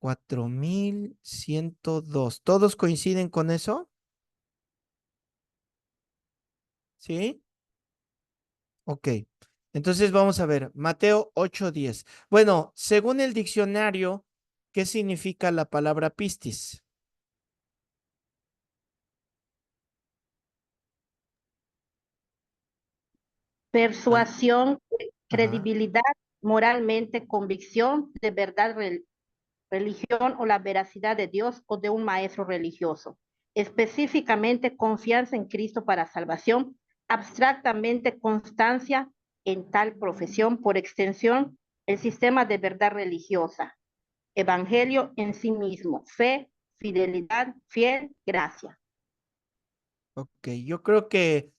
4102. ¿Todos coinciden con eso? ¿Sí? Ok. Entonces vamos a ver, Mateo 8:10. Bueno, según el diccionario, ¿qué significa la palabra pistis? Persuasión, Ajá. credibilidad, moralmente, convicción de verdad, religión o la veracidad de Dios o de un maestro religioso. Específicamente, confianza en Cristo para salvación. Abstractamente, constancia en tal profesión. Por extensión, el sistema de verdad religiosa. Evangelio en sí mismo. Fe, fidelidad, fiel, gracia. Ok, yo creo que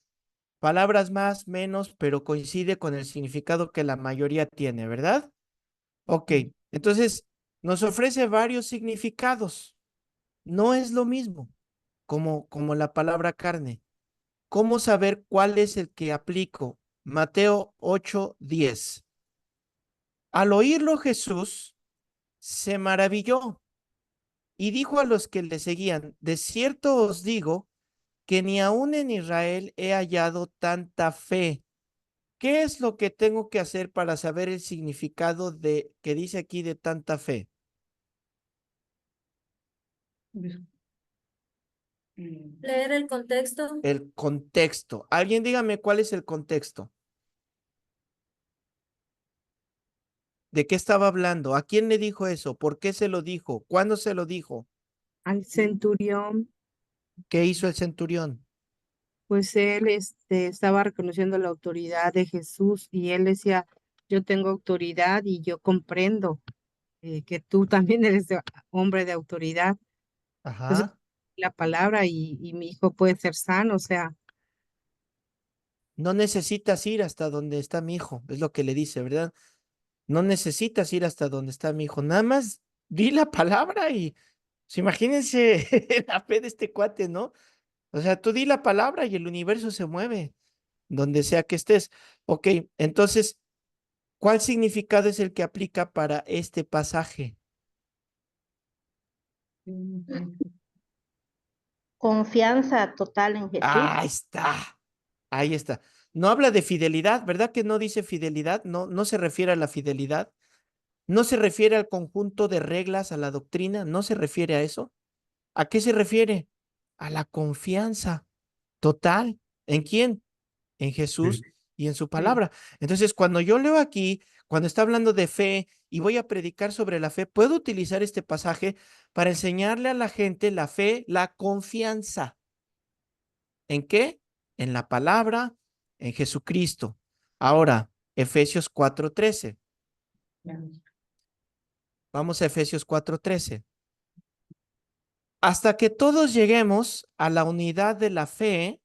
palabras más, menos, pero coincide con el significado que la mayoría tiene, ¿verdad? Ok, entonces nos ofrece varios significados. No es lo mismo como la palabra carne. ¿Cómo saber cuál es el que aplico? Mateo 8:10. Al oírlo Jesús se maravilló y dijo a los que le seguían, de cierto os digo que ni aún en Israel he hallado tanta fe. ¿Qué es lo que tengo que hacer para saber el significado de que dice aquí de tanta fe? Leer el contexto. El contexto. Alguien dígame cuál es el contexto. ¿De qué estaba hablando? ¿A quién le dijo eso? ¿Por qué se lo dijo? ¿Cuándo se lo dijo? Al centurión, ¿Qué hizo el centurión? pues él estaba reconociendo la autoridad de Jesús y él decía, yo tengo autoridad y yo comprendo que tú también eres hombre de autoridad. Entonces, Ajá. la palabra y mi hijo puede ser sano, o sea, No necesitas ir hasta donde está mi hijo, es lo que le dice, ¿verdad? No necesitas ir hasta donde está mi hijo, nada más di la palabra y pues, imagínense la fe de este cuate, ¿no? O sea, tú di la palabra y el universo se mueve, donde sea que estés. Ok, entonces, ¿cuál significado es el que aplica para este pasaje? Confianza total en Jesús. Ahí está, ahí está. No habla de fidelidad, ¿verdad que no dice fidelidad? No, no se refiere a la fidelidad. No se refiere al conjunto de reglas, a la doctrina, no se refiere a eso. ¿A qué se refiere? A la confianza total. ¿En quién? En Jesús y en su palabra. Entonces, cuando yo leo aquí, cuando está hablando de fe y voy a predicar sobre la fe, puedo utilizar este pasaje para enseñarle a la gente la fe, la confianza. ¿En qué? En la palabra, en Jesucristo. Ahora, Efesios 4:13. Vamos a Efesios 4:13. Hasta que todos lleguemos a la unidad de la fe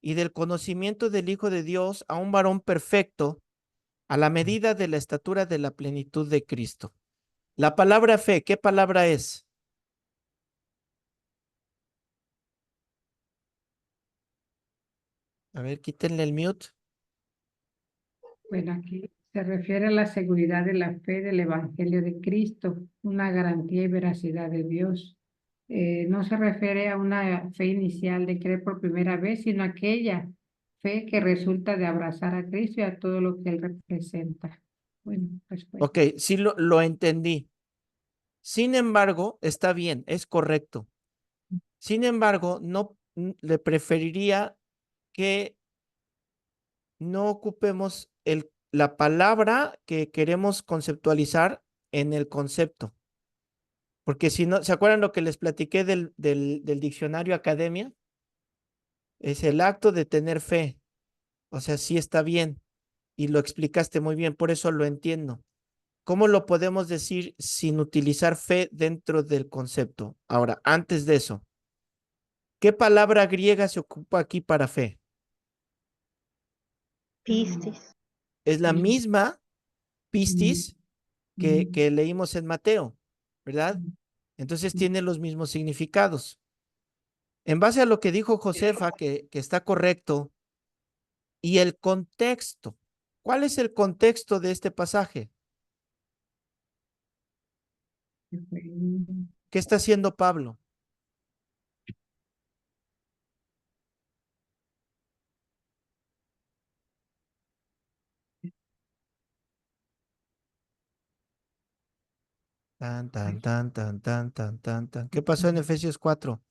y del conocimiento del Hijo de Dios, a un varón perfecto, a la medida de la estatura de la plenitud de Cristo. La palabra fe, ¿qué palabra es? A ver, quítenle el mute. Bueno, aquí se refiere a la seguridad de la fe del Evangelio de Cristo, una garantía y veracidad de Dios. No se refiere a una fe inicial de creer por primera vez, sino aquella fe que resulta de abrazar a Cristo y a todo lo que Él representa. Bueno, pues bueno. Ok, sí lo entendí. Sin embargo, está bien, es correcto. Sin embargo, no le preferiría que no ocupemos la palabra que queremos conceptualizar en el concepto. Porque si no, ¿se acuerdan lo que les platiqué del diccionario academia? Es el acto de tener fe. O sea, sí está bien y lo explicaste muy bien, por eso lo entiendo. ¿Cómo lo podemos decir sin utilizar fe dentro del concepto? Ahora, antes de eso, ¿qué palabra griega se ocupa aquí para fe? Pistis. Es la misma pistis Mm. que leímos en Mateo, ¿verdad? Entonces tiene los mismos significados. En base a lo que dijo Josefa, que está correcto, y el contexto. ¿Cuál es el contexto de este pasaje? ¿Qué está haciendo Pablo? Tan, tan, tan, tan, tan, tan, tan, tan. ¿Qué pasó en Efesios 4?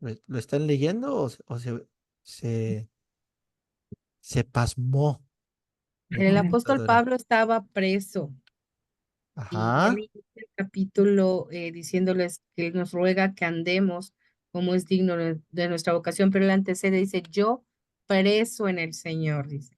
¿Lo están leyendo o se, se pasmó la El apóstol computadora? Pablo estaba preso y él Ajá, inicia el capítulo diciéndoles que él nos ruega que andemos como es digno de nuestra vocación, pero él antecede, dice, yo preso en el Señor, dice.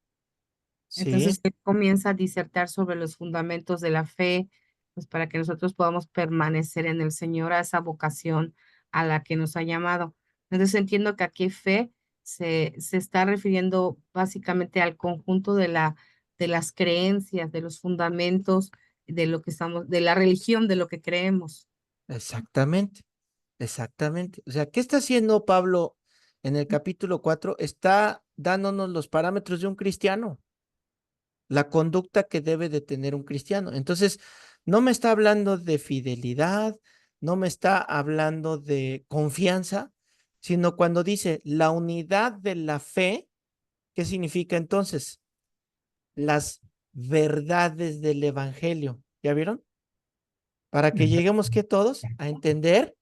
Entonces sí, él comienza a disertar sobre los fundamentos de la fe, pues para que nosotros podamos permanecer en el Señor a esa vocación a la que nos ha llamado. Entonces entiendo que aquí fe se está refiriendo básicamente al conjunto de las creencias, de los fundamentos, de lo que estamos, de la religión, de lo que creemos. exactamente, exactamente. O sea, ¿qué está haciendo Pablo en el capítulo 4? Está dándonos los parámetros de un cristiano, la conducta que debe de tener un cristiano. Entonces, no me está hablando de fidelidad, no me está hablando de confianza, sino cuando dice la unidad de la fe, ¿qué significa entonces? Las verdades del evangelio. ¿Ya vieron? Para que lleguemos que todos a entender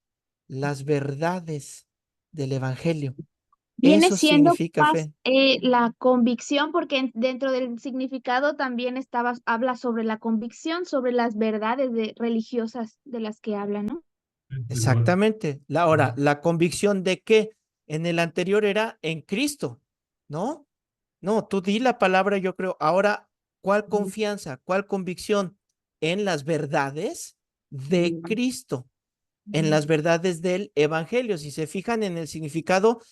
las verdades del evangelio. Viene Eso siendo significa fe. la convicción, porque dentro del significado también habla sobre la convicción, sobre las verdades religiosas de las que habla, ¿no? Exactamente. Ahora, la convicción de que en el anterior era en Cristo, ¿no? No, tú di la palabra, yo creo. Ahora, ¿cuál confianza? ¿Cuál convicción? En las verdades de Cristo, en las verdades del Evangelio. Si se fijan en el significado,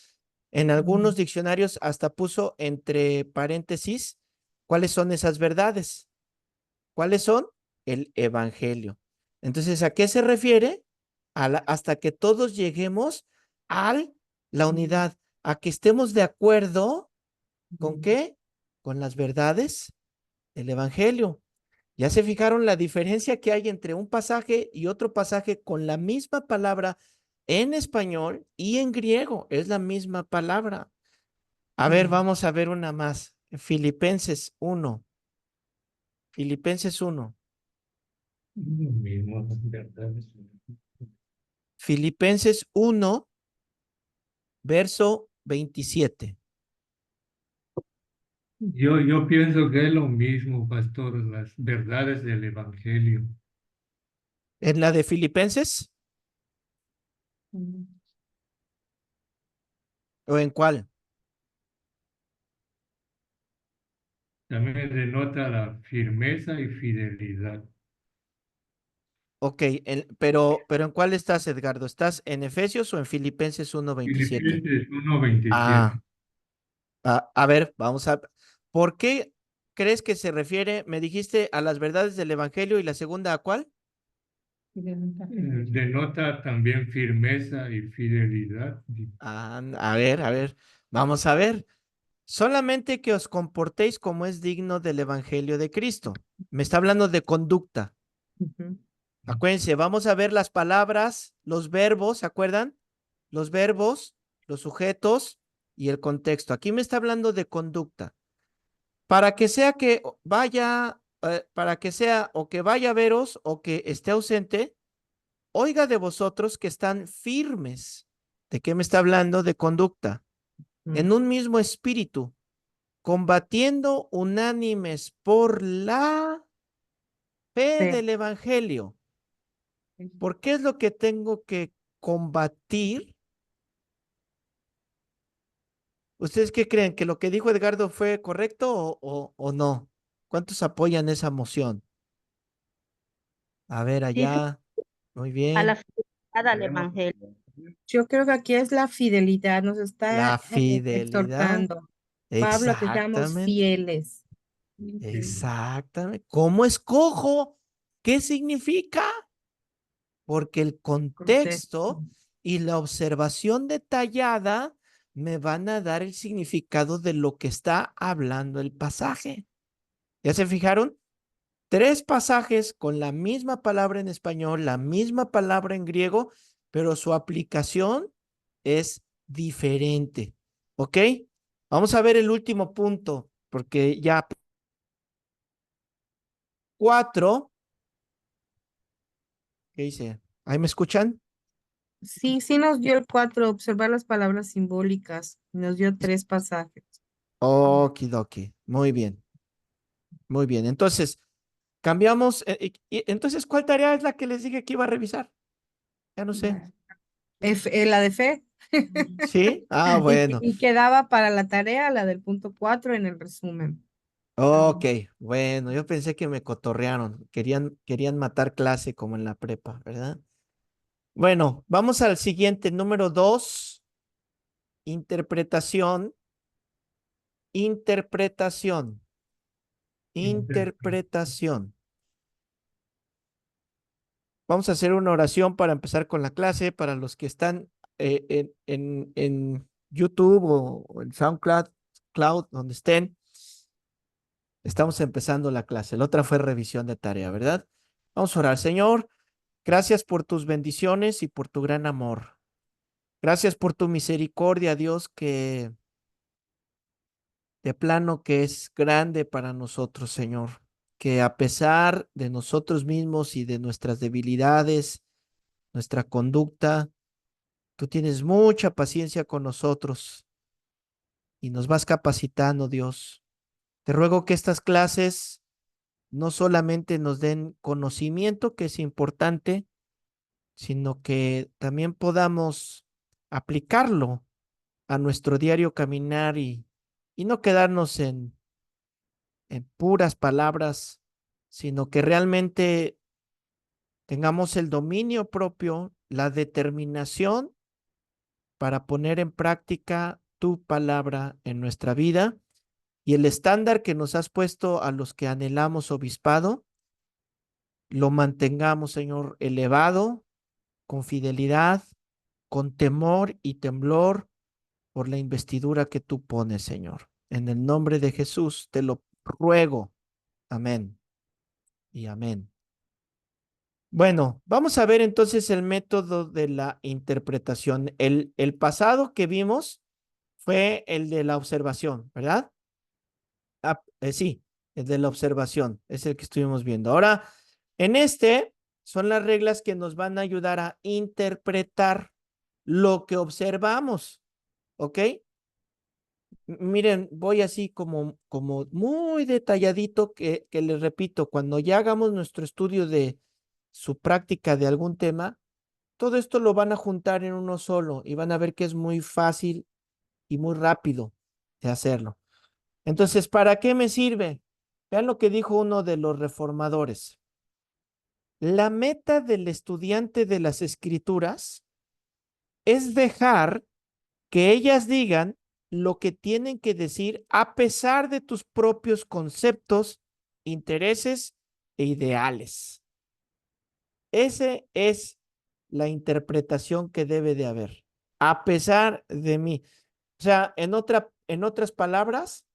en algunos diccionarios hasta puso entre paréntesis cuáles son esas verdades. ¿Cuáles son? El Evangelio. Entonces, ¿a qué se refiere? Hasta que todos lleguemos a la unidad, a que estemos de acuerdo con qué? Con las verdades del Evangelio. ¿Ya se fijaron la diferencia que hay entre un pasaje y otro pasaje con la misma palabra en español y en griego? Es la misma palabra. A ver, vamos a ver una más. Filipenses 1. Filipenses 1. Lo mismo, ¿verdad? Filipenses 1, verso 27. Yo pienso que es lo mismo, pastor, las verdades del Evangelio. ¿En la de Filipenses o en cuál? También denota la firmeza y fidelidad. Ok, pero ¿en cuál estás, Edgardo? ¿Estás en Efesios o en Filipenses 1:27? Filipenses 1:27. Ah, a ver, vamos a... ¿Por qué crees que se refiere, me dijiste, a las verdades del Evangelio y la segunda a cuál? Denota también firmeza y fidelidad. A ver, vamos a ver. Solamente que os comportéis como es digno del Evangelio de Cristo. Me está hablando de conducta. Acuérdense, vamos a ver las palabras, los verbos, ¿se acuerdan? Los verbos, los sujetos y el contexto. Aquí me está hablando de conducta. Para que sea que vaya, para que sea o que vaya a veros o que esté ausente, oiga de vosotros que están firmes. ¿De qué me está hablando? De conducta. En un mismo espíritu, combatiendo unánimes por la fe Sí. del Evangelio. ¿Por qué es lo que tengo que combatir? ¿Ustedes qué creen? ¿Que lo que dijo Edgardo fue correcto o no? ¿Cuántos apoyan esa moción? A ver, Dice allá. Muy a la bien. fidelidad al evangelio. Yo creo que aquí es la fidelidad, nos está La fidelidad. exhortando. Pablo, a que seamos Exactamente. fieles. Exactamente. ¿Cómo escojo? ¿Qué significa? Porque el Contexto. contexto y la observación detallada me van a dar el significado de lo que está hablando el pasaje. ¿Ya se fijaron? 3 pasajes con la misma palabra en español, la misma palabra en griego, pero su aplicación es diferente. ¿Ok? Vamos a ver el último punto, porque ya 4. ¿Qué dice? ¿Ahí me escuchan? Sí, sí nos dio el 4, observar las palabras simbólicas. Nos dio 3 pasajes. Okidoki. Muy bien. Muy bien. Entonces, cambiamos. Entonces, ¿cuál tarea es la que les dije que iba a revisar? Ya no sé. La de fe. ¿Sí? Ah, bueno. Y quedaba para la tarea la del punto 4 en el resumen. Ok, bueno, yo pensé que me cotorrearon. Querían matar clase como en la prepa, ¿verdad? Bueno, vamos al siguiente, número 2. Interpretación. Interpretación. Interpretación. Vamos a hacer una oración para empezar con la clase. Para los que están en YouTube o en SoundCloud, donde estén, estamos empezando la clase. La otra fue revisión de tarea, ¿verdad? Vamos a orar. Señor, gracias por tus bendiciones y por tu gran amor. Gracias por tu misericordia, Dios, que de plano que es grande para nosotros, Señor. Que a pesar de nosotros mismos y de nuestras debilidades, nuestra conducta, tú tienes mucha paciencia con nosotros y nos vas capacitando, Dios. Te ruego que estas clases no solamente nos den conocimiento, que es importante, sino que también podamos aplicarlo a nuestro diario caminar y no quedarnos en puras palabras, sino que realmente tengamos el dominio propio, la determinación para poner en práctica tu palabra en nuestra vida y el estándar que nos has puesto a los que anhelamos obispado, lo mantengamos, Señor, elevado, con fidelidad, con temor y temblor por la investidura que tú pones, Señor. En el nombre de Jesús te lo ruego. Amén y amén. Bueno, vamos a ver entonces el método de la interpretación. El pasado que vimos fue el de la observación, ¿verdad? Sí, el de la observación, es el que estuvimos viendo. Ahora, en este son las reglas que nos van a ayudar a interpretar lo que observamos, ¿ok? Miren, voy así como muy detalladito que les repito, cuando ya hagamos nuestro estudio de su práctica de algún tema, todo esto lo van a juntar en uno solo y van a ver que es muy fácil y muy rápido de hacerlo. Entonces, ¿para qué me sirve? Vean lo que dijo uno de los reformadores. La meta del estudiante de las escrituras es dejar que ellas digan lo que tienen que decir a pesar de tus propios conceptos, intereses e ideales. Ese es la interpretación que debe de haber, a pesar de mí. O sea, en otras palabras,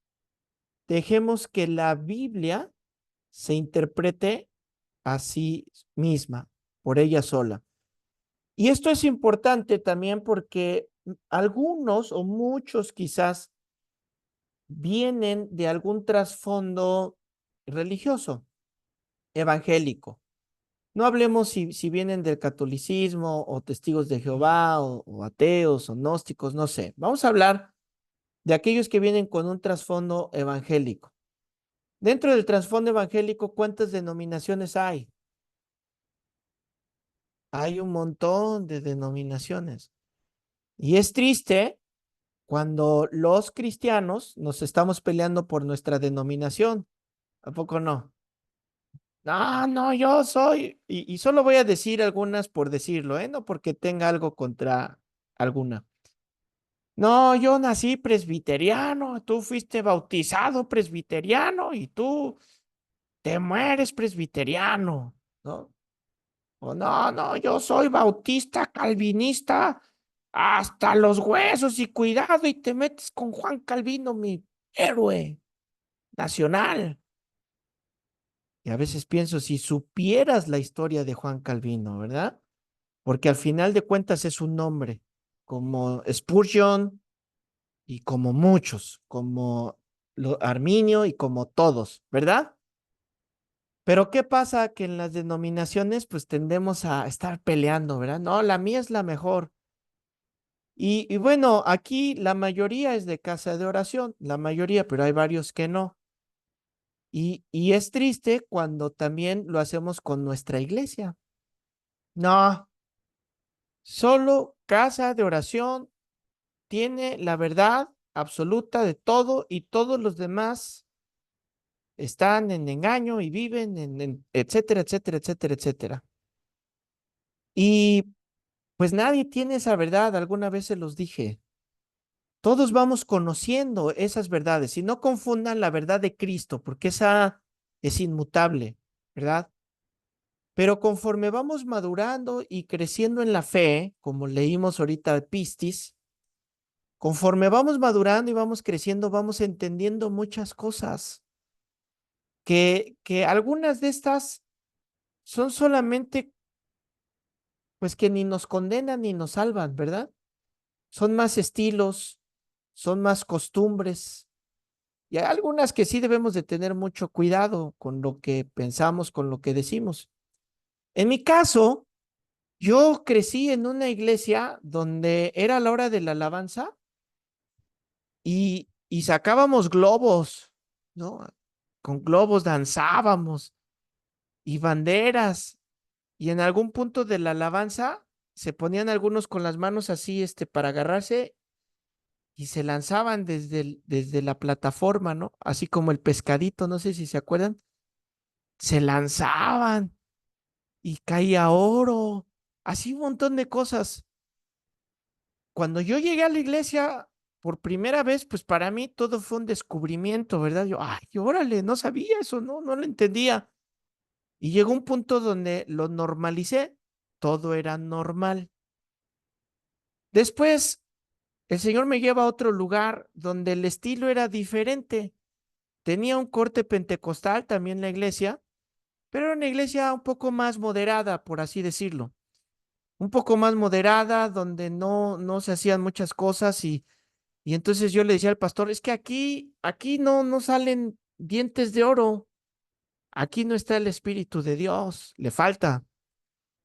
dejemos que la Biblia se interprete a sí misma, por ella sola. Y esto es importante también porque algunos o muchos quizás vienen de algún trasfondo religioso, evangélico. No hablemos si vienen del catolicismo o testigos de Jehová o ateos o gnósticos, no sé. Vamos a hablar de aquellos que vienen con un trasfondo evangélico. Dentro del trasfondo evangélico, ¿cuántas denominaciones hay? Hay un montón de denominaciones. Y es triste cuando los cristianos nos estamos peleando por nuestra denominación. ¿A poco no? No, no, yo soy, y solo voy a decir algunas por decirlo, ¿eh? No porque tenga algo contra alguna. No, yo nací presbiteriano, tú fuiste bautizado presbiteriano y tú te mueres presbiteriano, ¿no? O no, no, yo soy bautista calvinista hasta los huesos y cuidado y te metes con Juan Calvino, mi héroe nacional. Y a veces pienso, si supieras la historia de Juan Calvino, ¿verdad? Porque al final de cuentas es un nombre, como Spurgeon y como muchos, como Arminio y como todos, ¿verdad? Pero ¿qué pasa? Que en las denominaciones pues tendemos a estar peleando, ¿verdad? No, la mía es la mejor. Y bueno, aquí la mayoría es de casa de oración, la mayoría, pero hay varios que no. Y es triste cuando también lo hacemos con nuestra iglesia. No, solo casa de oración tiene la verdad absoluta de todo y todos los demás están en engaño y viven en etcétera, etcétera, etcétera, etcétera. Y pues nadie tiene esa verdad, alguna vez se los dije. Todos vamos conociendo esas verdades y no confundan la verdad de Cristo, porque esa es inmutable, ¿verdad? Pero conforme vamos madurando y creciendo en la fe, como leímos ahorita de Pistis, conforme vamos madurando y vamos creciendo, vamos entendiendo muchas cosas, que algunas de estas son solamente, pues que ni nos condenan ni nos salvan, ¿verdad? Son más estilos, son más costumbres, y hay algunas que sí debemos de tener mucho cuidado con lo que pensamos, con lo que decimos. En mi caso, yo crecí en una iglesia donde era la hora de la alabanza y sacábamos globos, ¿no? Con globos danzábamos y banderas. Y en algún punto de la alabanza se ponían algunos con las manos así, para agarrarse y se lanzaban desde la plataforma, ¿no? Así como el pescadito, no sé si se acuerdan, se lanzaban y caía oro, así un montón de cosas. Cuando yo llegué a la iglesia por primera vez, pues para mí todo fue un descubrimiento, ¿verdad? Yo, ay, órale, no sabía eso, no lo entendía. Y llegó un punto donde lo normalicé, todo era normal. Después, el Señor me lleva a otro lugar donde el estilo era diferente. Tenía un corte pentecostal también la iglesia, pero era una iglesia un poco más moderada, por así decirlo. Un poco más moderada, donde no se hacían muchas cosas y entonces yo le decía al pastor, es que aquí no salen dientes de oro, aquí no está el Espíritu de Dios, le falta.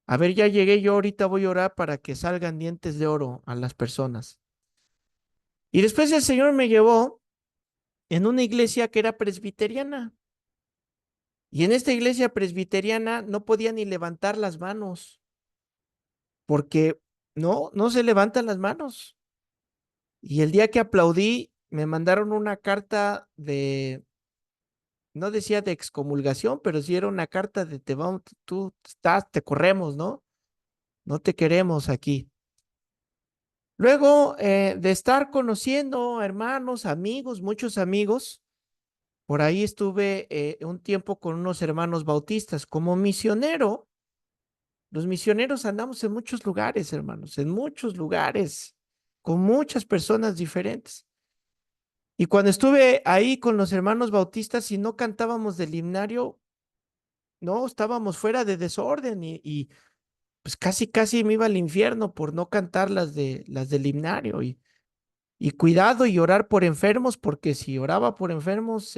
A ver, ya llegué, yo ahorita voy a orar para que salgan dientes de oro a las personas. Y después el Señor me llevó en una iglesia que era presbiteriana. Y en esta iglesia presbiteriana no podía ni levantar las manos, porque no se levantan las manos. Y el día que aplaudí, me mandaron una carta no decía de excomulgación, pero sí era una carta de te vamos, tú estás, te corremos, ¿no? No te queremos aquí. Luego de estar conociendo hermanos, amigos, muchos amigos, por ahí estuve un tiempo con unos hermanos bautistas como misionero. Los misioneros andamos en muchos lugares, hermanos, en muchos lugares, con muchas personas diferentes. Y cuando estuve ahí con los hermanos bautistas y no cantábamos del himnario, no, estábamos fuera de desorden y pues casi me iba al infierno por no cantar las del himnario y cuidado y orar por enfermos, porque si oraba por enfermos,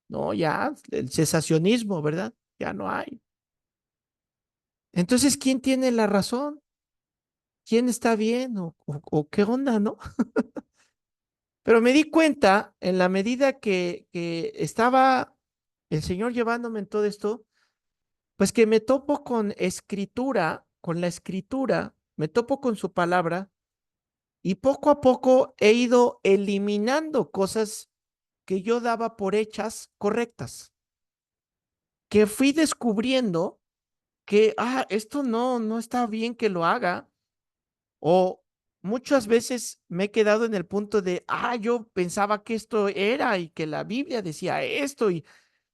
no, ya, el cesacionismo, ¿verdad? Ya no hay. Entonces, ¿quién tiene la razón? ¿Quién está bien o qué onda, no? Pero me di cuenta en la medida que estaba el Señor llevándome en todo esto, pues que me topo con escritura, con la escritura, me topo con su palabra y poco a poco he ido eliminando cosas que yo daba por hechas correctas, que fui descubriendo que, esto no está bien que lo haga, o muchas veces me he quedado en el punto de, yo pensaba que esto era y que la Biblia decía esto, y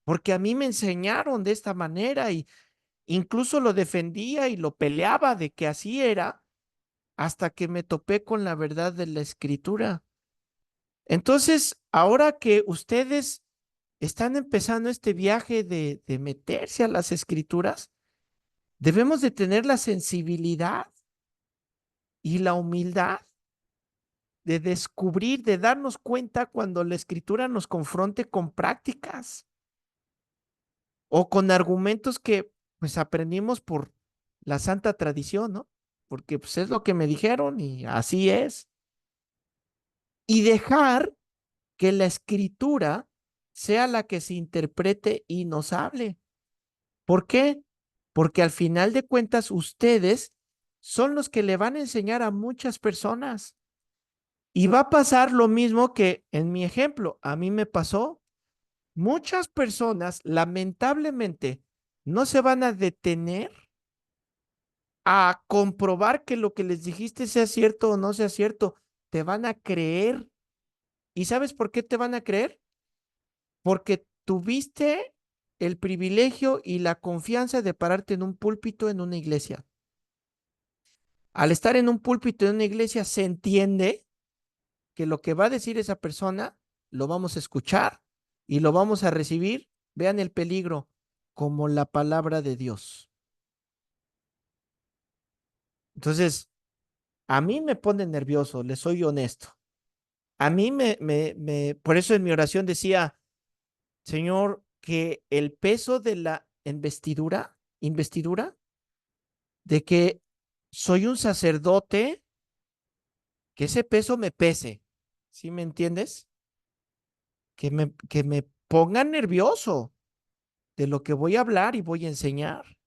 porque a mí me enseñaron de esta manera y incluso lo defendía y lo peleaba de que así era, hasta que me topé con la verdad de la Escritura. Entonces, ahora que ustedes están empezando este viaje de meterse a las Escrituras, debemos de tener la sensibilidad y la humildad de descubrir, de darnos cuenta cuando la Escritura nos confronte con prácticas o con argumentos que pues aprendimos por la santa tradición, ¿no? Porque pues es lo que me dijeron y así es. Y dejar que la Escritura sea la que se interprete y nos hable. ¿Por qué? Porque al final de cuentas ustedes son los que le van a enseñar a muchas personas. Y va a pasar lo mismo que en mi ejemplo, a mí me pasó. Muchas personas, lamentablemente, no se van a detener a comprobar que lo que les dijiste sea cierto o no sea cierto. Te van a creer. ¿Y sabes por qué te van a creer? Porque tuviste el privilegio y la confianza de pararte en un púlpito en una iglesia. Al estar en un púlpito en una iglesia se entiende que lo que va a decir esa persona lo vamos a escuchar y lo vamos a recibir. Vean el peligro como la palabra de Dios. Entonces, a mí me pone nervioso, les soy honesto. A mí por eso en mi oración decía, Señor, que el peso de la investidura, de que soy un sacerdote, que ese peso me pese. ¿Sí me entiendes? Que me ponga nervioso de lo que voy a hablar y voy a enseñar.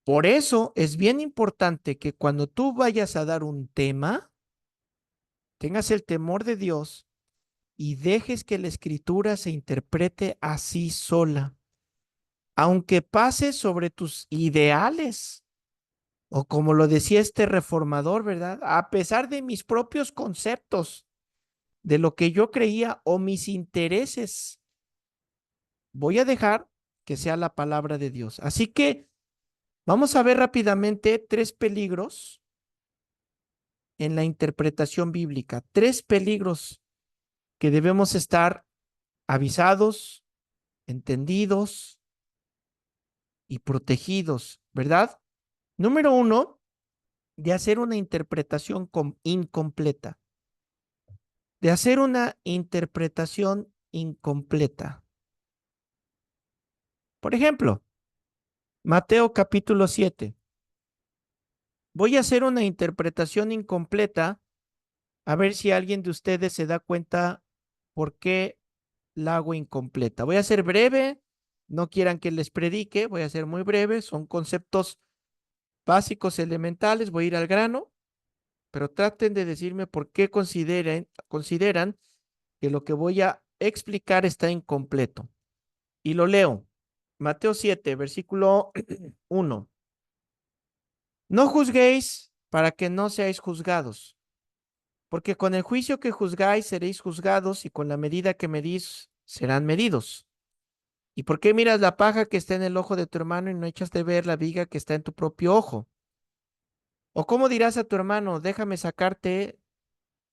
Por eso es bien importante que cuando tú vayas a dar un tema, tengas el temor de Dios y dejes que la escritura se interprete así sola, aunque pase sobre tus ideales, o como lo decía este reformador, ¿verdad? A pesar de mis propios conceptos, de lo que yo creía o mis intereses, voy a dejar que sea la palabra de Dios. Así que vamos a ver rápidamente 3 peligros en la interpretación bíblica, 3 peligros que debemos estar avisados, entendidos y protegidos, ¿verdad? Número 1, de hacer una interpretación incompleta. De hacer una interpretación incompleta. Por ejemplo, Mateo capítulo 7. Voy a hacer una interpretación incompleta, a ver si alguien de ustedes se da cuenta por qué la hago incompleta. Voy a ser breve, no quieran que les predique, voy a ser muy breve, son conceptos básicos, elementales, voy a ir al grano, pero traten de decirme por qué consideran que lo que voy a explicar está incompleto. Y lo leo. Mateo 7, versículo 1. No juzguéis para que no seáis juzgados, porque con el juicio que juzgáis seréis juzgados y con la medida que medís serán medidos. ¿Y por qué miras la paja que está en el ojo de tu hermano y no echas de ver la viga que está en tu propio ojo? ¿O cómo dirás a tu hermano, déjame sacarte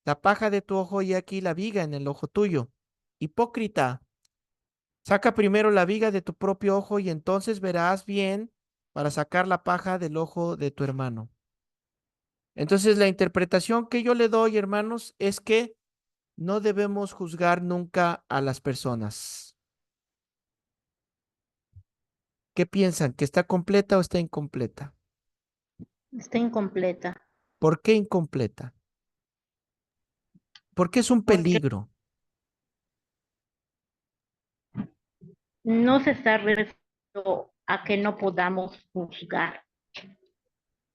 la paja de tu ojo y aquí la viga en el ojo tuyo? Hipócrita, saca primero la viga de tu propio ojo y entonces verás bien para sacar la paja del ojo de tu hermano. Entonces, la interpretación que yo le doy, hermanos, es que no debemos juzgar nunca a las personas. ¿Qué piensan? ¿Que está completa o está incompleta? Está incompleta, ¿Por qué incompleta? Porque es un porque peligro. no se está refiriendo a que no podamos juzgar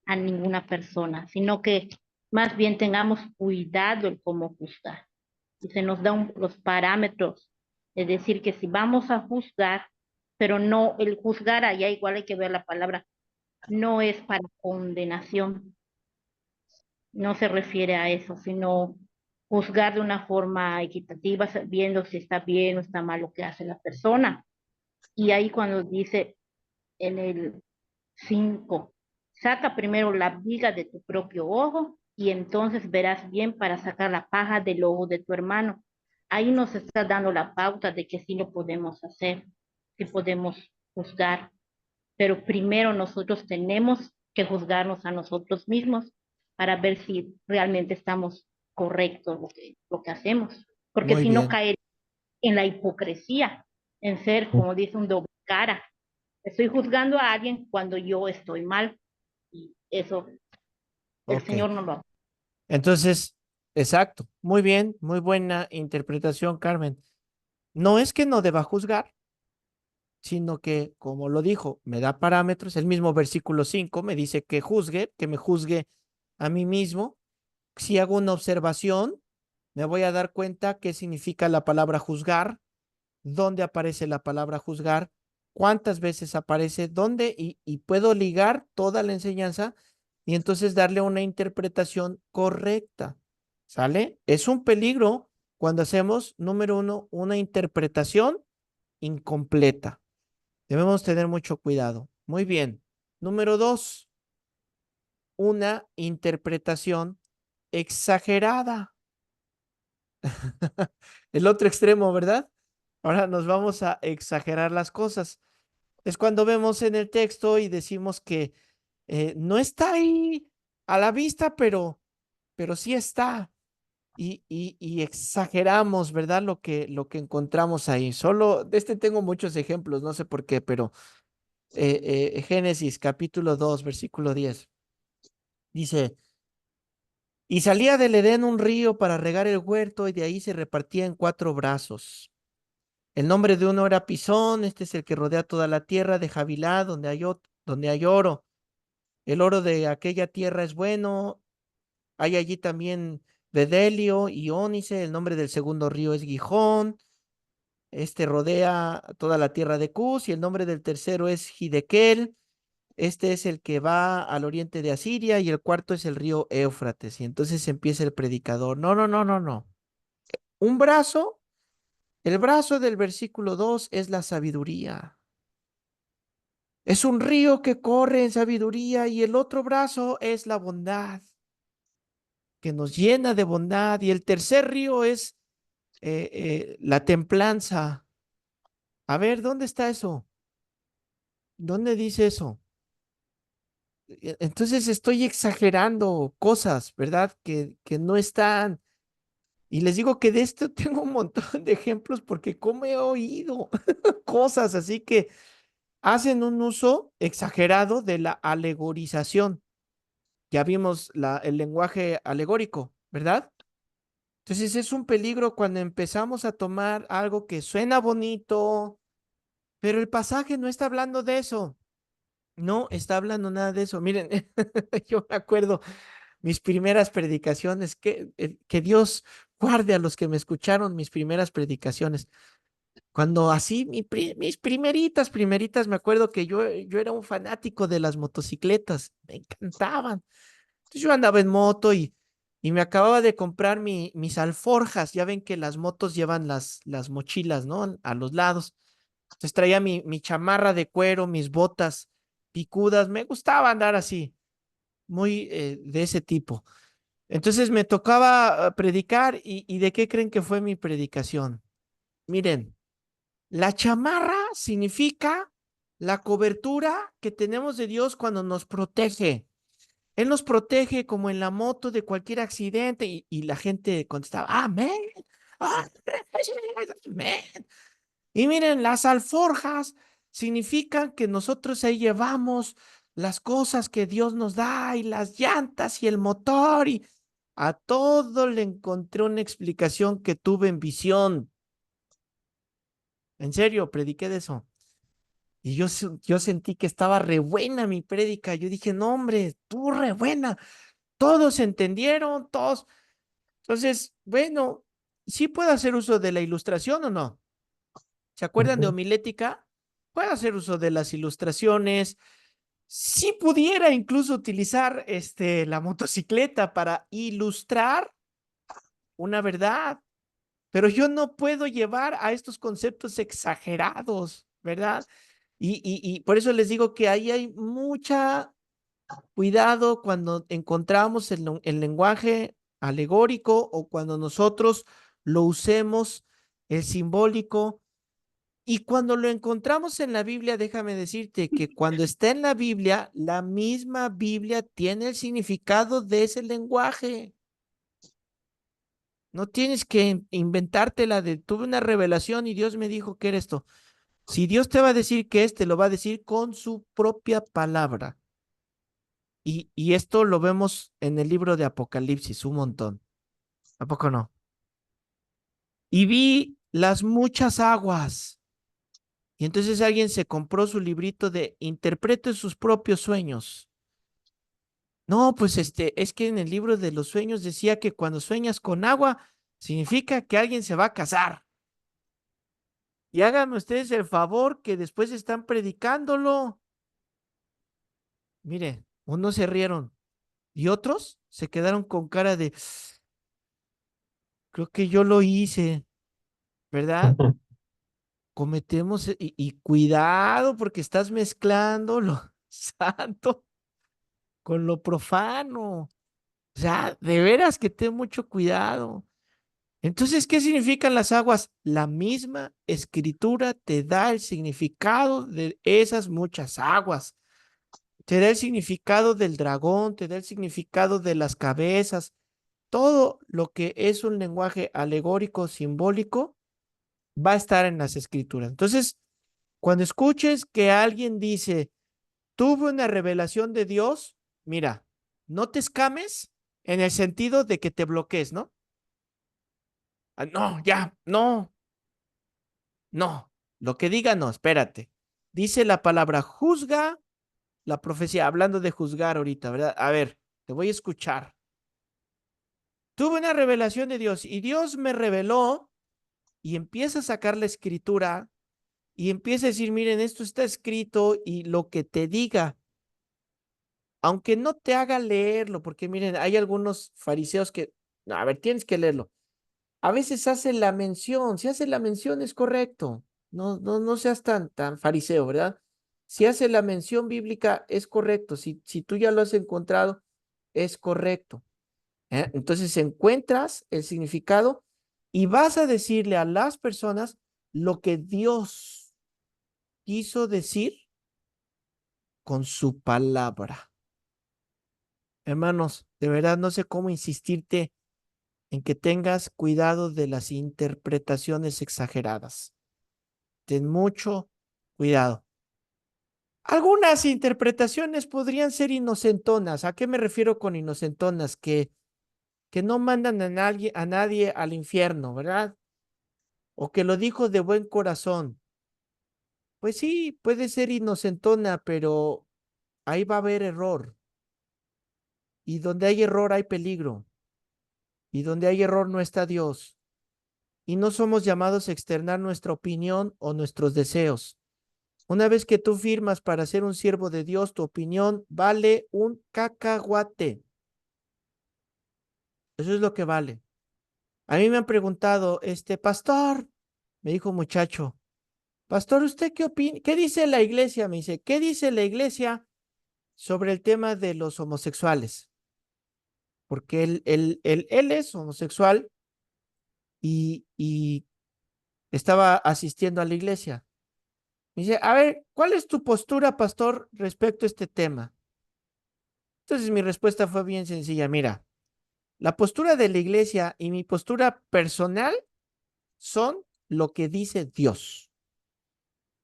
a ninguna persona, sino que más bien tengamos cuidado en cómo juzgar. Y se nos dan los parámetros, es decir, que si vamos a juzgar, pero no, el juzgar allá igual hay que ver la palabra, no es para condenación, no se refiere a eso, sino juzgar de una forma equitativa, viendo si está bien o está mal lo que hace la persona. Y ahí cuando dice en el 5, saca primero la viga de tu propio ojo y entonces verás bien para sacar la paja del ojo de tu hermano. Ahí nos está dando la pauta de que sí lo podemos hacer, sí podemos juzgar, pero primero nosotros tenemos que juzgarnos a nosotros mismos para ver si realmente estamos correctos lo que hacemos, porque Muy si no bien. caer en la hipocresía, en ser, como dice, un doble cara. Estoy juzgando a alguien cuando yo estoy mal y eso el Ok. Señor no lo. Entonces, exacto. Muy bien, muy buena interpretación, Carmen. No es que no deba juzgar, sino que, como lo dijo, me da parámetros. El mismo versículo 5 me dice que juzgue, que me juzgue a mí mismo. Si hago una observación, me voy a dar cuenta qué significa la palabra juzgar, dónde aparece la palabra juzgar, cuántas veces aparece, dónde, y puedo ligar toda la enseñanza y entonces darle una interpretación correcta. ¿Sale? Es un peligro cuando hacemos, número uno, una interpretación incompleta. Debemos tener mucho cuidado. Muy bien. Número dos, una interpretación exagerada. El otro extremo, ¿verdad? Ahora nos vamos a exagerar las cosas. Es cuando vemos en el texto y decimos que no está ahí a la vista, pero sí está. Y exageramos, ¿verdad? Lo que encontramos ahí. Solo de este tengo muchos ejemplos, no sé por qué, pero Génesis capítulo 2, versículo 10. Dice, y salía del Edén un río para regar el huerto y de ahí se repartía en 4 brazos. El nombre de uno era Pisón, este es el que rodea toda la tierra de Javilá, donde hay oro. El oro de aquella tierra es bueno. Hay allí también bedelio y ónice. El nombre del segundo río es Gijón. Este rodea toda la tierra de Cus y el nombre del tercero es Hidekel. Este es el que va al oriente de Asiria y el cuarto es el río Éufrates. Y entonces empieza el predicador. No, no, no, no, no. Un brazo, el brazo del versículo 2 es la sabiduría. Es un río que corre en sabiduría y el otro brazo es la bondad, que nos llena de bondad. Y el tercer río es la templanza. A ver, ¿dónde está eso? ¿Dónde dice eso? Entonces estoy exagerando cosas, ¿verdad? Que no están. Y les digo que de esto tengo un montón de ejemplos porque como he oído cosas así que hacen un uso exagerado de la alegorización. Ya vimos el lenguaje alegórico, ¿verdad? Entonces es un peligro cuando empezamos a tomar algo que suena bonito, pero el pasaje no está hablando de eso. No está hablando nada de eso. Miren, yo me acuerdo mis primeras predicaciones, que Dios guarde a los que me escucharon mis primeras predicaciones. Cuando así, mis primeritas, me acuerdo que yo era un fanático de las motocicletas, me encantaban. Entonces yo andaba en moto y me acababa de comprar mis alforjas. Ya ven que las motos llevan las mochilas, ¿no? A los lados. Entonces traía mi chamarra de cuero, mis botas picudas. Me gustaba andar así, muy de ese tipo. Entonces me tocaba predicar y ¿de qué creen que fue mi predicación? Miren, la chamarra significa la cobertura que tenemos de Dios cuando nos protege. Él nos protege como en la moto de cualquier accidente y la gente contestaba, amén, amén. Y miren, las alforjas significan que nosotros ahí llevamos las cosas que Dios nos da y las llantas y el motor y a todo le encontré una explicación que tuve en visión. En serio, prediqué de eso. Y yo sentí que estaba re buena mi prédica. Yo dije, no, hombre, tú re buena. Todos entendieron, todos. Entonces, bueno, ¿sí puedo hacer uso de la ilustración o no? ¿Se acuerdan de homilética? Puedo hacer uso de las ilustraciones. Si pudiera incluso utilizar la motocicleta para ilustrar una verdad, pero yo no puedo llevar a estos conceptos exagerados, ¿verdad? Y por eso les digo que ahí hay mucha Cuidado cuando encontramos el lenguaje alegórico o cuando nosotros lo usemos, el simbólico. Y cuando lo encontramos en la Biblia, déjame decirte que cuando está en la misma Biblia tiene el significado de ese lenguaje. No tienes que inventártela de tuve una revelación y Dios me dijo que era esto. Si Dios te va a decir que te lo va a decir con su propia palabra. Y esto lo vemos en el libro de Apocalipsis un montón. ¿A poco no? Y vi las muchas aguas. Y entonces alguien se compró su librito de Interprete sus propios sueños. No, pues es que en el libro de los sueños decía que cuando sueñas con agua, significa que alguien se va a casar. Y háganme ustedes el favor que después están predicándolo. Mire, unos se rieron y otros se quedaron con cara de, creo que yo lo hice, ¿verdad? Cometemos, y cuidado porque estás mezclando lo santo con lo profano. O sea, de veras que ten mucho cuidado. Entonces, ¿qué significan las aguas? La misma escritura te da el significado de esas muchas aguas. Te da el significado del dragón, te da el significado de las cabezas. Todo lo que es un lenguaje alegórico, simbólico, va a estar en las escrituras. Entonces, cuando escuches que alguien dice, tuve una revelación de Dios, mira, no te escames en el sentido de que te bloquees, ¿no? Ah, no, ya, no, no. Lo que diga, no, espérate. Dice la palabra juzga la profecía, hablando de juzgar ahorita, ¿verdad? A ver, te voy a escuchar. Tuve una revelación de Dios y Dios me reveló y empieza a sacar la escritura y empieza a decir, miren, esto está escrito y lo que te diga, aunque no te haga leerlo, porque miren, hay algunos fariseos que, no, a ver, tienes que leerlo. A veces hace la mención, si hace la mención es correcto, no seas tan fariseo, ¿verdad? Si hace la mención bíblica es correcto, si tú ya lo has encontrado, es correcto. Entonces encuentras el significado y vas a decirle a las personas lo que Dios quiso decir con su palabra. Hermanos, de verdad no sé cómo insistirte en que tengas cuidado de las interpretaciones exageradas. Ten mucho cuidado. Algunas interpretaciones podrían ser inocentonas. ¿A qué me refiero con inocentonas? Que no mandan a nadie al infierno, ¿verdad? O que lo dijo de buen corazón. Pues sí, puede ser inocentona, pero ahí va a haber error. Y donde hay error hay peligro. Y donde hay error no está Dios. Y no somos llamados a externar nuestra opinión o nuestros deseos. Una vez que tú firmas para ser un siervo de Dios, tu opinión vale un cacahuate. Eso es lo que vale. A mí me han preguntado, pastor, me dijo un muchacho, pastor, ¿usted qué opina? ¿Qué dice la iglesia? Me dice, ¿qué dice la iglesia sobre el tema de los homosexuales? Porque él es homosexual y estaba asistiendo a la iglesia. Me dice, a ver, ¿cuál es tu postura, pastor, respecto a este tema? Entonces mi respuesta fue bien sencilla. Mira, la postura de la iglesia y mi postura personal son lo que dice Dios.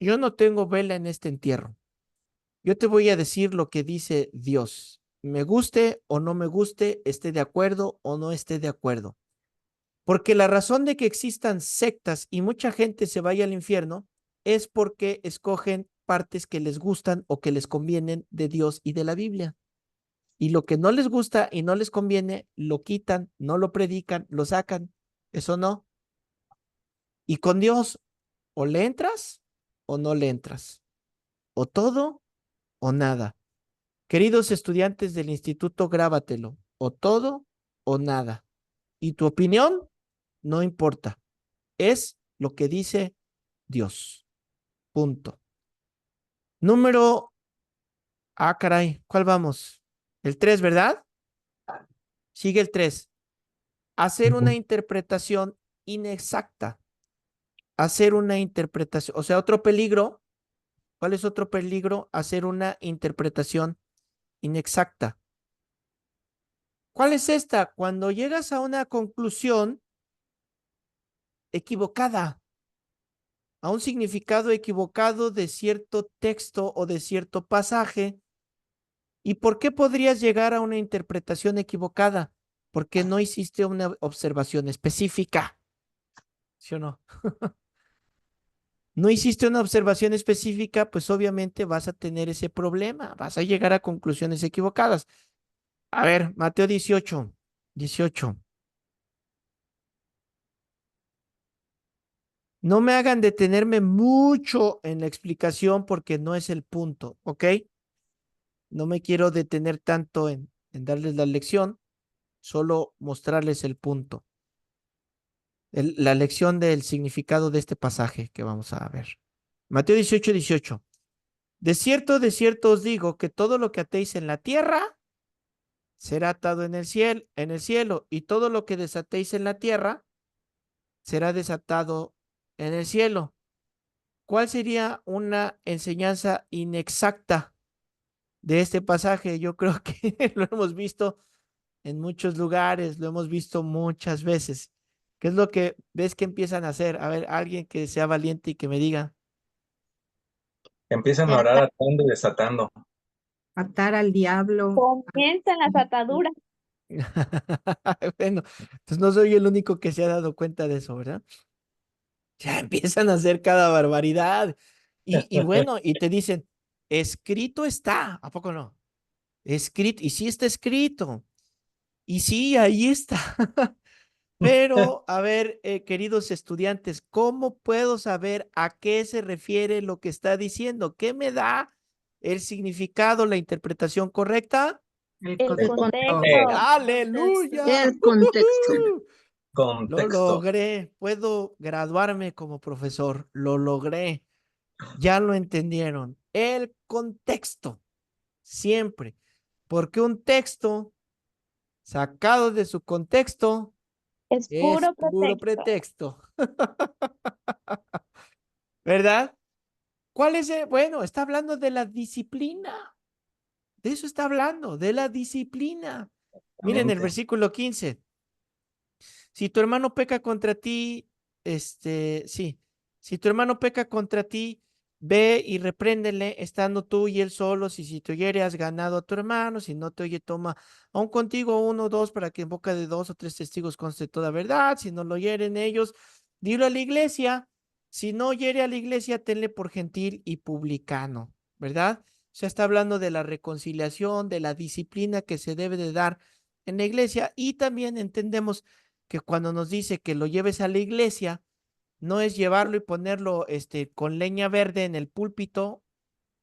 Yo no tengo vela en este entierro. Yo te voy a decir lo que dice Dios. Me guste o no me guste, esté de acuerdo o no esté de acuerdo. Porque la razón de que existan sectas y mucha gente se vaya al infierno es porque escogen partes que les gustan o que les convienen de Dios y de la Biblia. Y lo que no les gusta y no les conviene, lo quitan, no lo predican, lo sacan. Eso no. Y con Dios, o le entras o no le entras. O todo o nada. Queridos estudiantes del instituto, grábatelo. O todo o nada. Y tu opinión no importa. Es lo que dice Dios. Punto. Número Ah, caray, ¿cuál vamos? El 3, ¿verdad? Sigue el 3. Hacer una interpretación inexacta. Hacer una interpretación, o sea, otro peligro. ¿Cuál es otro peligro? Hacer una interpretación inexacta. ¿Cuál es esta? Cuando llegas a una conclusión equivocada, a un significado equivocado de cierto texto o de cierto pasaje. ¿Y por qué podrías llegar a una interpretación equivocada? Porque no hiciste una observación específica, ¿sí o no? No hiciste una observación específica, pues obviamente vas a tener ese problema, vas a llegar a conclusiones equivocadas. A ver, Mateo 18. No me hagan detenerme mucho en la explicación porque no es el punto, ¿ok? No me quiero detener tanto en darles la lección, solo mostrarles el punto. La lección del significado de este pasaje que vamos a ver. Mateo 18. De cierto os digo que todo lo que atéis en la tierra será atado en el cielo, y todo lo que desatéis en la tierra será desatado en el cielo. ¿Cuál sería una enseñanza inexacta de este pasaje? Yo creo que lo hemos visto en muchos lugares, lo hemos visto muchas veces. ¿Qué es lo que ves que empiezan a hacer? A ver, alguien que sea valiente y que me diga. Empiezan a orar atando y desatando. Atar al diablo. Comienzan las ataduras. Bueno, pues no soy el único que se ha dado cuenta de eso, ¿verdad? Ya empiezan a hacer cada barbaridad. Y bueno, y te dicen, escrito está, ¿a poco no? Escrito, y sí está escrito, y sí, ahí está. Pero, a ver, queridos estudiantes, ¿cómo puedo saber a qué se refiere lo que está diciendo? ¿Qué me da el significado, la interpretación correcta? El El contexto. contexto. ¡Aleluya! El contexto. Lo Contexto. logré, puedo graduarme como profesor, lo logré, ya lo entendieron. El contexto, siempre, porque un texto sacado de su contexto Es es puro puro pretexto. pretexto, ¿verdad? ¿Cuál es? Bueno, está hablando de la disciplina, de eso está hablando, de la disciplina. Miren el versículo 15. Si tu hermano peca contra ti, sí, si tu hermano peca contra ti, ve y repréndele, estando tú y él solos, y si te oyere, has ganado a tu hermano, si no te oye, toma aún contigo uno o dos, para que en boca de dos o tres testigos conste toda verdad, si no lo oyeren ellos, dilo a la iglesia, si no oyere a la iglesia, tenle por gentil y publicano, ¿verdad? O sea, está hablando de la reconciliación, de la disciplina que se debe de dar en la iglesia, y también entendemos que cuando nos dice que lo lleves a la iglesia, no es llevarlo y ponerlo con leña verde en el púlpito,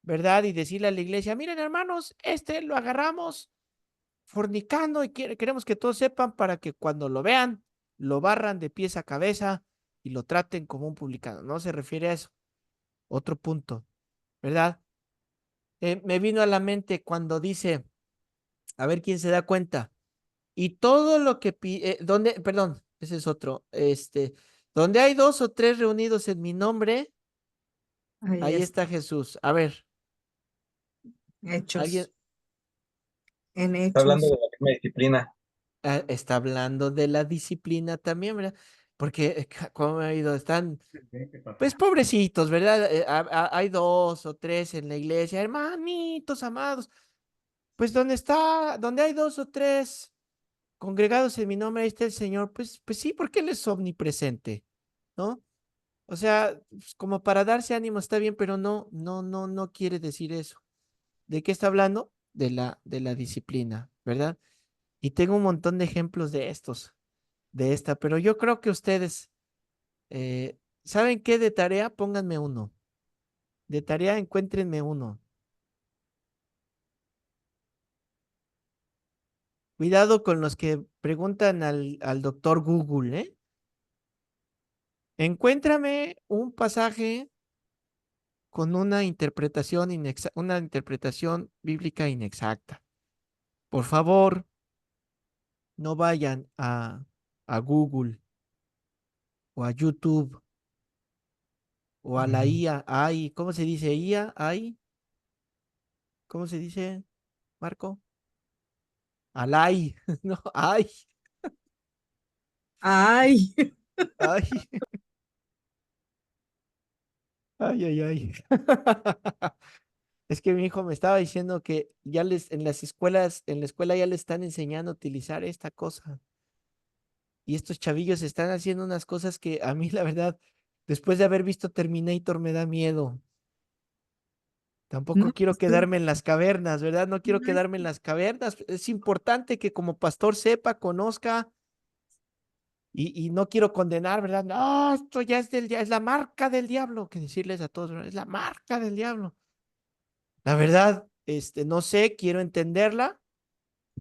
¿verdad? Y decirle a la iglesia, miren hermanos, lo agarramos fornicando y queremos que todos sepan para que cuando lo vean, lo barran de pies a cabeza y lo traten como un publicano. No se refiere a eso. Otro punto, ¿verdad? Me vino a la mente cuando dice, a ver quién se da cuenta. Y todo lo que perdón, ese es otro, donde hay dos o tres reunidos en mi nombre, ahí está Jesús. A ver, Hechos. alguien En Está hablando hechos. de la misma disciplina. está hablando de la disciplina también, ¿verdad? Porque, ¿cómo ha ido? Están, pues, pobrecitos, ¿verdad? Hay dos o tres en la iglesia, hermanitos amados. Pues, donde hay dos o tres congregados en mi nombre, ahí está el Señor. Pues sí, porque Él es omnipresente, ¿no? O sea, pues, como para darse ánimo está bien, pero no quiere decir eso. ¿De qué está hablando? De la disciplina, ¿verdad? Y tengo un montón de ejemplos de estos, de esta, pero yo creo que ustedes, ¿saben qué? De tarea, pónganme uno. De tarea, encuéntrenme uno. Cuidado con los que preguntan al doctor Google, ¿eh? Encuéntrame un pasaje con una interpretación una interpretación bíblica inexacta. Por favor, no vayan a Google o a YouTube o a la IA. Ay, ¿cómo se dice IA? Ay, ¿cómo se dice, Marco? Alay, no, ay, Ay, ay, ay, ay, ay. Es que mi hijo me estaba diciendo que ya en las escuelas, en la escuela ya le están enseñando a utilizar esta cosa. Y estos chavillos están haciendo unas cosas que a mí, la verdad, después de haber visto Terminator, me da miedo. no, Tampoco quiero pues tú- quedarme en las cavernas, ¿verdad? No quiero quedarme en las cavernas. Es importante que como pastor sepa, conozca y no quiero condenar, ¿verdad? No, esto ya es ya es la marca del diablo, que decirles a todos, ¿verdad? Es la marca del diablo. La verdad, no sé, quiero entenderla,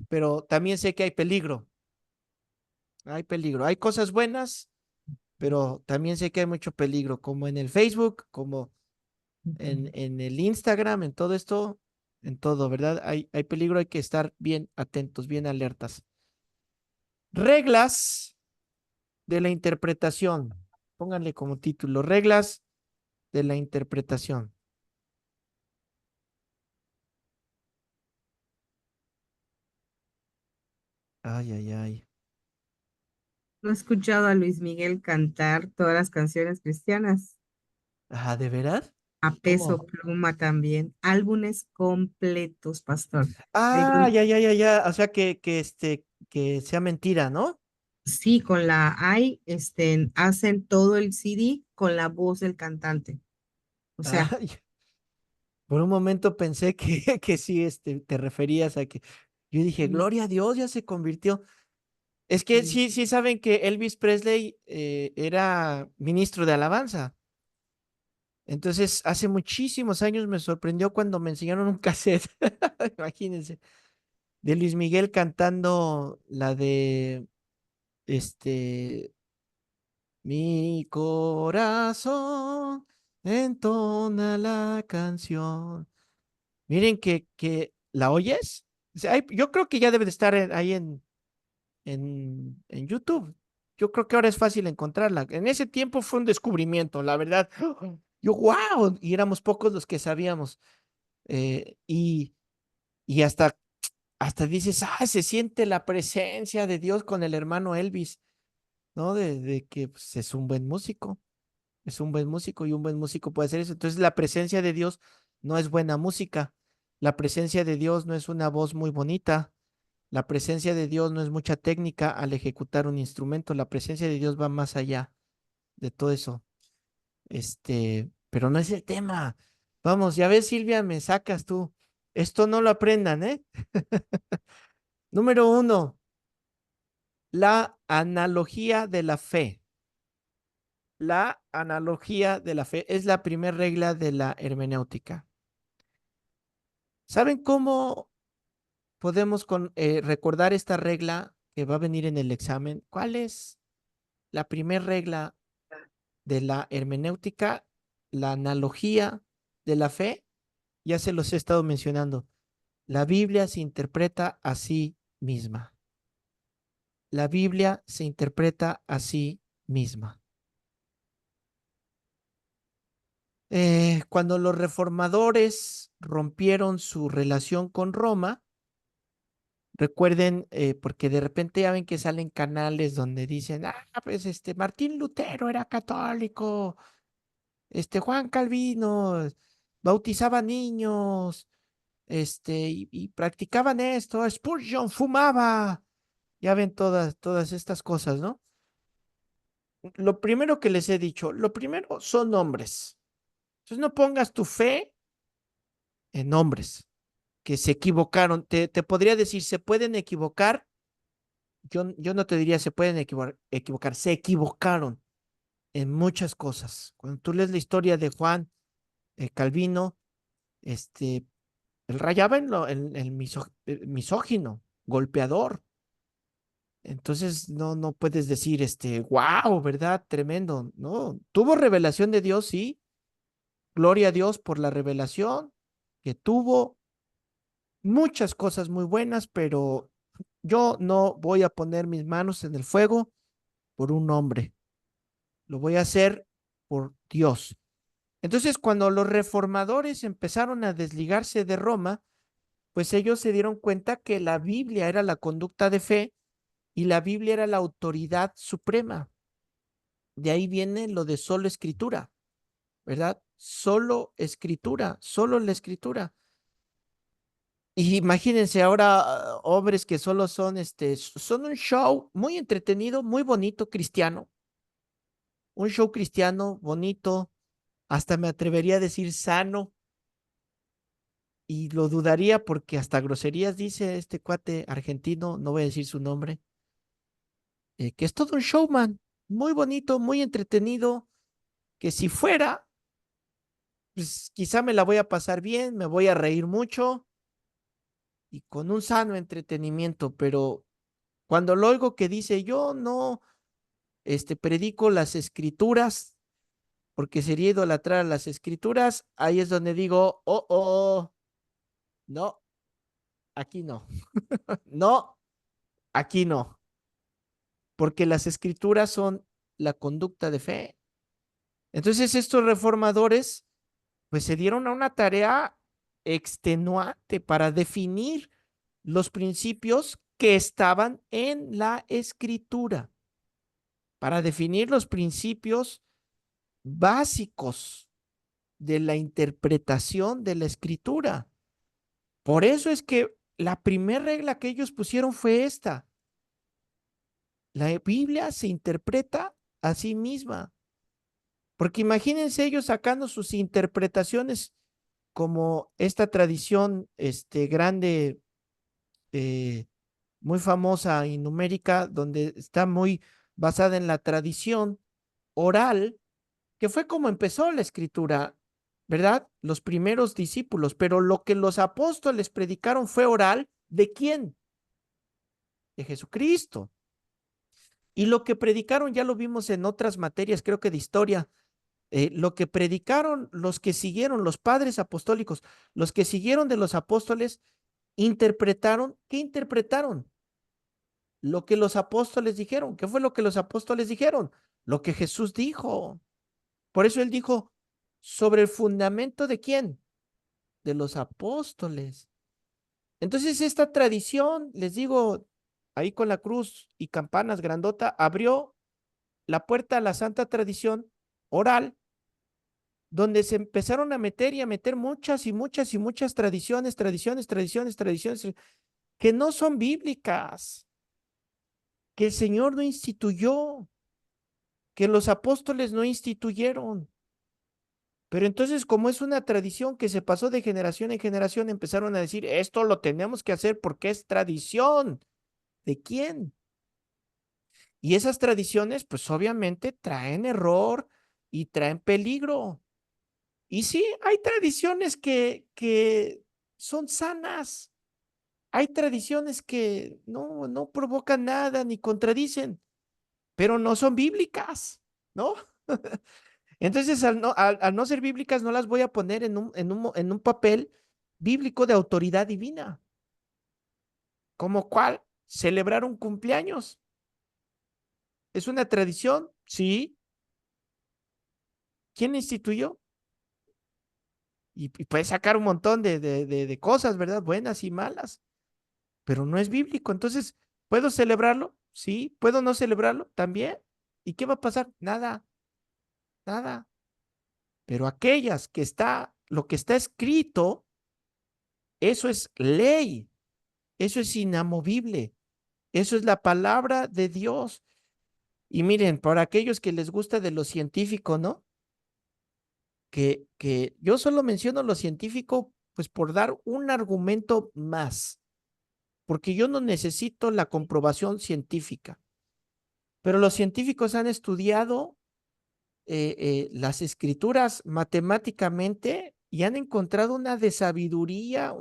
pero también sé que hay peligro. Hay peligro. Hay cosas buenas, pero también sé que hay mucho peligro, como en el Facebook, como en el Instagram, en todo esto, en todo, ¿verdad? Hay peligro, hay que estar bien atentos, bien alertas. Reglas de la interpretación. Pónganle como título, reglas de la interpretación. Ay, ay, ay. ¿No he escuchado a Luis Miguel cantar todas las canciones cristianas? Ah, ¿de verdad? A Peso ¿Cómo? Pluma también. Álbumes completos, pastor. El Ah, grupo, ya, ya, ya, ya. O sea que sea mentira, ¿no? sí, con la I, hacen todo el CD con la voz del cantante. O sea, Ay, por un momento pensé que, que sí, te referías a que yo dije, mm, gloria a Dios, ya se convirtió. Es que sí. sí, sí saben que Elvis Presley era ministro de alabanza. Entonces, hace muchísimos años me sorprendió cuando me enseñaron un cassette, imagínense, de Luis Miguel cantando la de, mi corazón entona la canción. Miren que ¿la oyes? O sea, yo creo que ya debe de estar ahí en YouTube. Yo creo que ahora es fácil encontrarla. En ese tiempo fue un descubrimiento, la verdad. Yo, wow, y éramos pocos los que sabíamos. Y hasta dices, se siente la presencia de Dios con el hermano Elvis, ¿no? De que pues, es un buen músico, es un buen músico y un buen músico puede hacer eso. Entonces, la presencia de Dios no es buena música. La presencia de Dios no es una voz muy bonita. La presencia de Dios no es mucha técnica al ejecutar un instrumento. La presencia de Dios va más allá de todo eso. Pero no es el tema. Vamos, ya ves, Silvia, me sacas tú. Esto no lo aprendan, ¿eh? Número uno, la analogía de la fe. La analogía de la fe es la primera regla de la hermenéutica. ¿Saben cómo podemos recordar esta regla que va a venir en el examen? ¿Cuál es la primera regla de la hermenéutica? La analogía de la fe. Ya se los he estado mencionando. La Biblia se interpreta a sí misma. La Biblia se interpreta a sí misma. Cuando los reformadores rompieron su relación con Roma, recuerden, porque de repente ya ven que salen canales donde dicen, pues Martín Lutero era católico, Juan Calvino bautizaba niños, y practicaban esto, Spurgeon fumaba, ya ven todas estas cosas, ¿no? Lo primero que les he dicho, lo primero son nombres. Entonces no pongas tu fe en hombres que se equivocaron. Te podría decir, se pueden equivocar. Yo no te diría se pueden equivocar, se equivocaron en muchas cosas. Cuando tú lees la historia de Juan Calvino, él rayaba en el misógino, golpeador. Entonces no puedes decir, wow, ¿verdad? Tremendo. No, tuvo revelación de Dios, sí, gloria a Dios por la revelación que tuvo, muchas cosas muy buenas, pero yo no voy a poner mis manos en el fuego por un hombre, lo voy a hacer por Dios. Entonces, cuando los reformadores empezaron a desligarse de Roma, pues ellos se dieron cuenta que la Biblia era la conducta de fe y la Biblia era la autoridad suprema. De ahí viene lo de solo escritura, ¿verdad? Solo escritura, solo la escritura. Y imagínense ahora hombres que solo son, son un show muy entretenido, muy bonito, cristiano. Un show cristiano, bonito, hasta me atrevería a decir sano. Y lo dudaría porque hasta groserías dice este cuate argentino, no voy a decir su nombre, que es todo un showman, muy bonito, muy entretenido, que si fuera, pues quizá me la voy a pasar bien, me voy a reír mucho y con un sano entretenimiento, pero cuando lo oigo que dice yo no, predico las escrituras, porque sería idolatrar las escrituras, ahí es donde digo, no, aquí no, no, aquí no, porque las escrituras son la conducta de fe. Entonces estos reformadores pues se dieron a una tarea extenuante para definir los principios que estaban en la escritura, para definir los principios básicos de la interpretación de la escritura. Por eso es que la primera regla que ellos pusieron fue esta: la Biblia se interpreta a sí misma. Porque imagínense ellos sacando sus interpretaciones como esta tradición grande, eh, muy famosa y numérica, donde está muy basada en la tradición oral, que fue como empezó la escritura, ¿verdad? Los primeros discípulos, pero lo que los apóstoles predicaron fue oral. ¿De quién? De Jesucristo. Y lo que predicaron ya lo vimos en otras materias, creo que de historia. Lo que predicaron los que siguieron, los padres apostólicos, los que siguieron de los apóstoles, interpretaron. ¿Qué interpretaron? Lo que los apóstoles dijeron. ¿Qué fue lo que los apóstoles dijeron? Lo que Jesús dijo. Por eso él dijo, ¿sobre el fundamento de quién? De los apóstoles. Entonces esta tradición, les digo, ahí con la cruz y campanas grandota, abrió la puerta a la santa tradición oral, donde se empezaron a meter y a meter muchas y muchas y muchas tradiciones que no son bíblicas, que el Señor no instituyó, que los apóstoles no instituyeron. Pero entonces, como es una tradición que se pasó de generación en generación, empezaron a decir, esto lo tenemos que hacer porque es tradición. ¿De quién? Y esas tradiciones, pues obviamente traen error y traen peligro. Y sí, hay tradiciones que son sanas. Hay tradiciones que no provocan nada ni contradicen, pero no son bíblicas, ¿no? Entonces, al no ser bíblicas, no las voy a poner en un papel bíblico de autoridad divina. ¿Como cuál? Celebrar un cumpleaños. ¿Es una tradición? Sí. ¿Quién la instituyó? Y puedes sacar un montón de cosas, ¿verdad? Buenas y malas, pero no es bíblico. Entonces, ¿puedo celebrarlo? Sí. ¿Puedo no celebrarlo? También. ¿Y qué va a pasar? Nada, nada. Pero aquellas lo que está escrito, eso es ley, eso es inamovible, eso es la palabra de Dios. Y miren, para aquellos que les gusta de lo científico, ¿no? Que yo solo menciono lo científico, pues por dar un argumento más, porque yo no necesito la comprobación científica, pero los científicos han estudiado las escrituras matemáticamente y han encontrado una de sabiduría,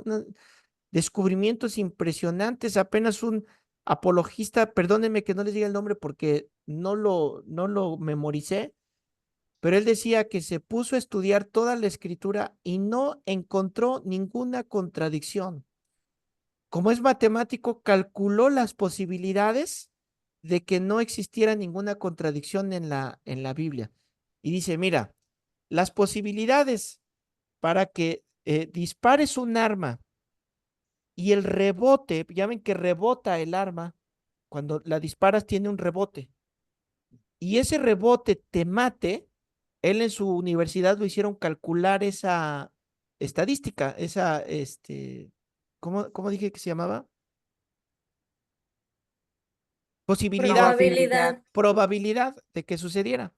descubrimientos impresionantes. Apenas un apologista, perdónenme que no les diga el nombre porque no lo memoricé, pero él decía que se puso a estudiar toda la escritura y no encontró ninguna contradicción. Como es matemático, calculó las posibilidades de que no existiera ninguna contradicción en la Biblia. Y dice, mira, las posibilidades para que dispares un arma y el rebote, ya ven que rebota el arma, cuando la disparas tiene un rebote, y ese rebote te mate, él en su universidad lo hicieron calcular esa estadística, esa, ¿cómo dije que se llamaba? Posibilidad, Probabilidad. probabilidad de que sucediera.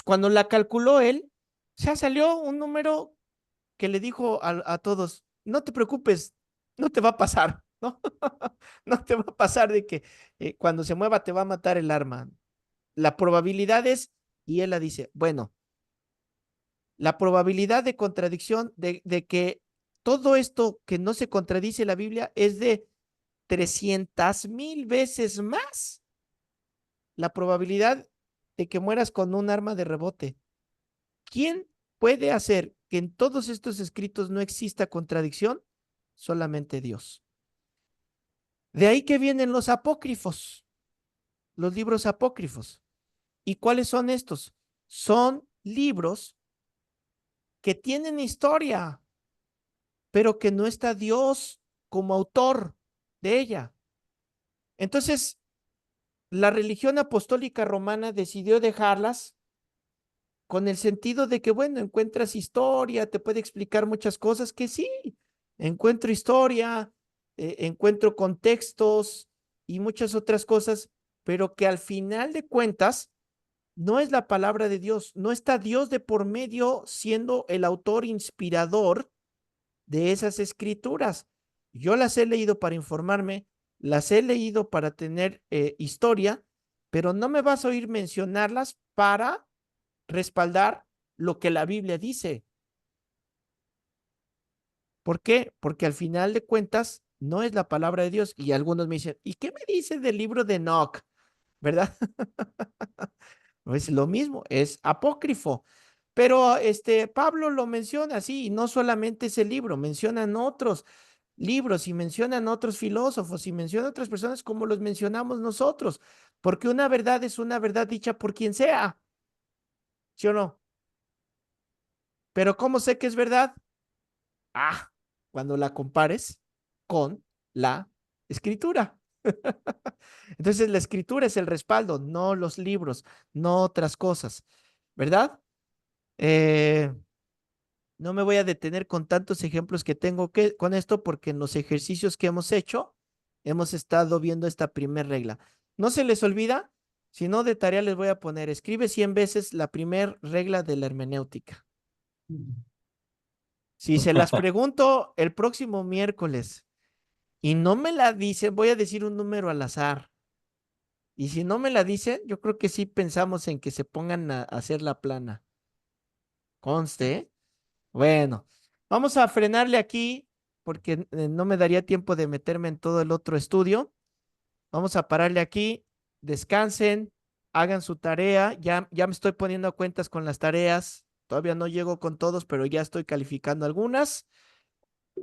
Cuando la calculó él, ya salió un número que le dijo a todos, no te preocupes, no te va a pasar, ¿no? No te va a pasar de que cuando se mueva te va a matar el arma. La probabilidad es, y él la dice, bueno, la probabilidad de contradicción de que todo esto que no se contradice la Biblia es de 300,000 veces más la probabilidad de que mueras con un arma de rebote. ¿Quién puede hacer que en todos estos escritos no exista contradicción? Solamente Dios. De ahí que vienen los apócrifos, los libros apócrifos. ¿Y cuáles son estos? Son libros que tienen historia, pero que no está Dios como autor de ella. Entonces, la religión apostólica romana decidió dejarlas con el sentido de que, bueno, encuentras historia, te puede explicar muchas cosas, que sí, encuentro historia, encuentro contextos y muchas otras cosas, pero que al final de cuentas no es la palabra de Dios, no está Dios de por medio siendo el autor inspirador de esas escrituras. Yo las he leído para informarme, las he leído para tener historia, pero no me vas a oír mencionarlas para respaldar lo que la Biblia dice. ¿Por qué? Porque al final de cuentas no es la palabra de Dios. Y algunos me dicen, ¿y qué me dices del libro de Enoch? ¿Verdad? Es lo mismo, es apócrifo. Pero Pablo lo menciona así, y no solamente ese libro, mencionan otros libros y mencionan otros filósofos y mencionan otras personas como los mencionamos nosotros, porque una verdad es una verdad dicha por quien sea, ¿sí o no? Pero ¿cómo sé que es verdad? Ah, cuando la compares con la escritura. Entonces la escritura es el respaldo, no los libros, no otras cosas, ¿verdad? No me voy a detener con tantos ejemplos que tengo con esto porque en los ejercicios que hemos hecho hemos estado viendo esta primera regla. No se les olvida, si no de tarea les voy a poner, escribe 100 veces la primera regla de la hermenéutica. Si se las pregunto el próximo miércoles y no me la dicen, voy a decir un número al azar. Y si no me la dicen, yo creo que sí pensamos en que se pongan a hacer la plana. Conste, ¿eh? Bueno, vamos a frenarle aquí porque no me daría tiempo de meterme en todo el otro estudio. Vamos a pararle aquí, descansen, hagan su tarea. Ya me estoy poniendo a cuentas con las tareas. Todavía no llego con todos, pero ya estoy calificando algunas.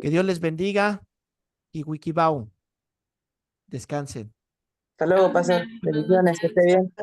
Que Dios les bendiga y Wikibao. Descansen. Hasta luego, pastor. Bendiciones, que esté bien.